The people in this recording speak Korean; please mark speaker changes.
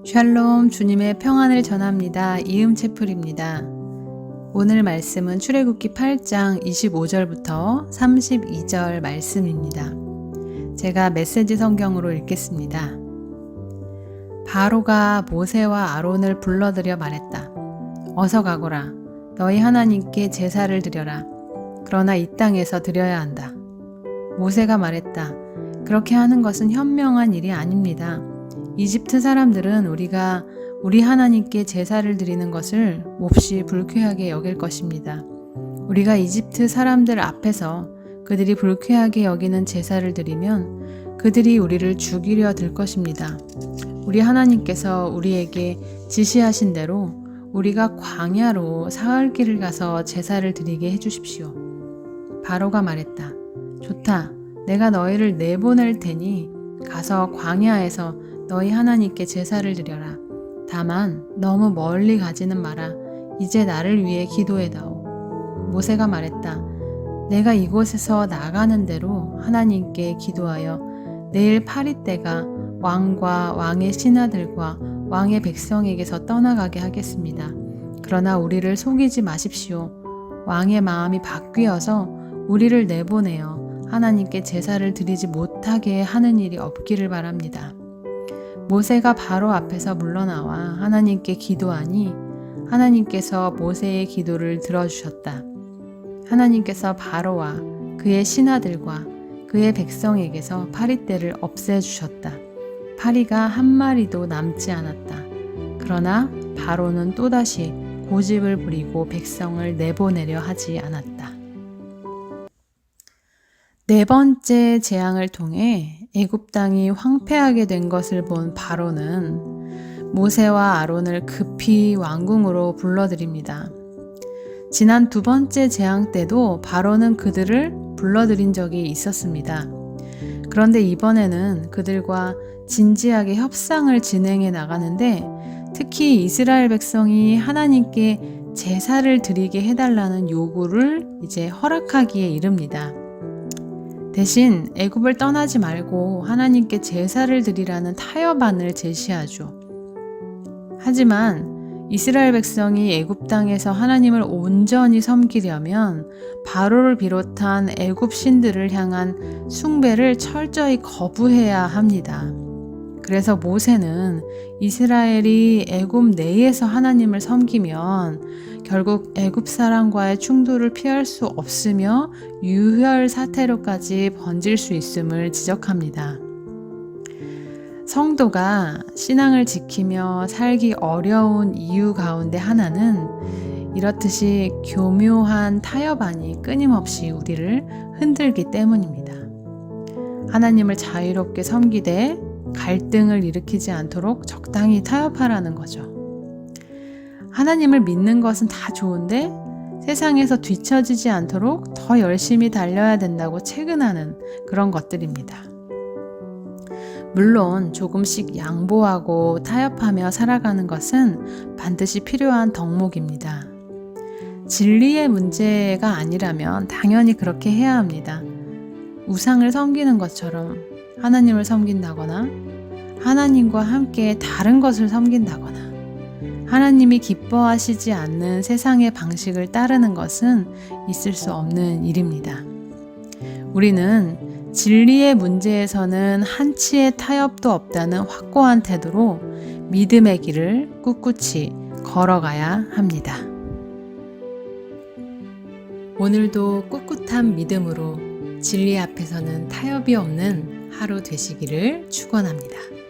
Speaker 1: 샬롬, 주님의 평안을 전합니다. 이음채플입니다. 오늘 말씀은 출애굽기 8장 25절부터 32절 말씀입니다. 제가 메시지 성경으로 읽겠습니다. 바로가 모세와 아론을 불러들여 말했다. 어서 가거라. 너희 하나님께 제사를 드려라. 그러나 이 땅에서 드려야 한다. 모세가 말했다. 그렇게 하는 것은 현명한 일이 아닙니다. 이집트 사람들은 우리가 우리 하나님께 제사를 드리는 것을 몹시 불쾌하게 여길 것입니다. 우리가 이집트 사람들 앞에서 그들이 불쾌하게 여기는 제사를 드리면 그들이 우리를 죽이려 들 것입니다. 우리 하나님께서 우리에게 지시하신 대로 우리가 광야로 사흘 길을 가서 제사를 드리게 해주십시오. 바로가 말했다. 좋다. 내가 너희를 내보낼 테니 가서 광야에서 너희 하나님께 제사를 드려라. 다만 너무 멀리 가지는 마라. 이제 나를 위해 기도해다오. 모세가 말했다. 내가 이곳에서 나가는 대로 하나님께 기도하여 내일 파리떼가 왕과 왕의 신하들과 왕의 백성에게서 떠나가게 하겠습니다. 그러나 우리를 속이지 마십시오. 왕의 마음이 바뀌어서 우리를 내보내어 하나님께 제사를 드리지 못하게 하는 일이 없기를 바랍니다. 모세가 바로 앞에서 물러나와 하나님께 기도하니 하나님께서 모세의 기도를 들어주셨다. 하나님께서 바로와 그의 신하들과 그의 백성에게서 파리떼를 없애주셨다. 파리가 한 마리도 남지 않았다. 그러나 바로는 또다시 고집을 부리고 백성을 내보내려 하지 않았다. 네 번째 재앙을 통해 애굽 땅이 황폐하게 된 것을 본 바로는 모세와 아론을 급히 왕궁으로 불러들입니다. 지난 두 번째 재앙 때도 바로는 그들을 불러들인 적이 있었습니다. 그런데 이번에는 그들과 진지하게 협상을 진행해 나가는데 특히 이스라엘 백성이 하나님께 제사를 드리게 해달라는 요구를 이제 허락하기에 이릅니다. 대신 애굽을 떠나지 말고 하나님께 제사를 드리라는 타협안을 제시하죠. 하지만 이스라엘 백성이 애굽 땅에서 하나님을 온전히 섬기려면 바로를 비롯한 애굽 신들을 향한 숭배를 철저히 거부해야 합니다. 그래서 모세는 이스라엘이 애굽 내에서 하나님을 섬기면 결국 애굽 사람과의 충돌을 피할 수 없으며 유혈 사태로까지 번질 수 있음을 지적합니다. 성도가 신앙을 지키며 살기 어려운 이유 가운데 하나는 이렇듯이 교묘한 타협안이 끊임없이 우리를 흔들기 때문입니다. 하나님을 자유롭게 섬기되 갈등을 일으키지 않도록 적당히 타협하라는 거죠. 하나님을 믿는 것은 다 좋은데 세상에서 뒤처지지 않도록 더 열심히 달려야 된다고 체근하는 그런 것들입니다. 물론 조금씩 양보하고 타협하며 살아가는 것은 반드시 필요한 덕목입니다. 진리의 문제가 아니라면 당연히 그렇게 해야 합니다. 우상을 섬기는 것처럼 하나님을 섬긴다거나 하나님과 함께 다른 것을 섬긴다거나 하나님이 기뻐하시지 않는 세상의 방식을 따르는 것은 있을 수 없는 일입니다. 우리는 진리의 문제에서는 한치의 타협도 없다는 확고한 태도로 믿음의 길을 꿋꿋이 걸어가야 합니다. 오늘도 꿋꿋한 믿음으로 진리 앞에서는 타협이 없는 하루 되시기를 축원합니다.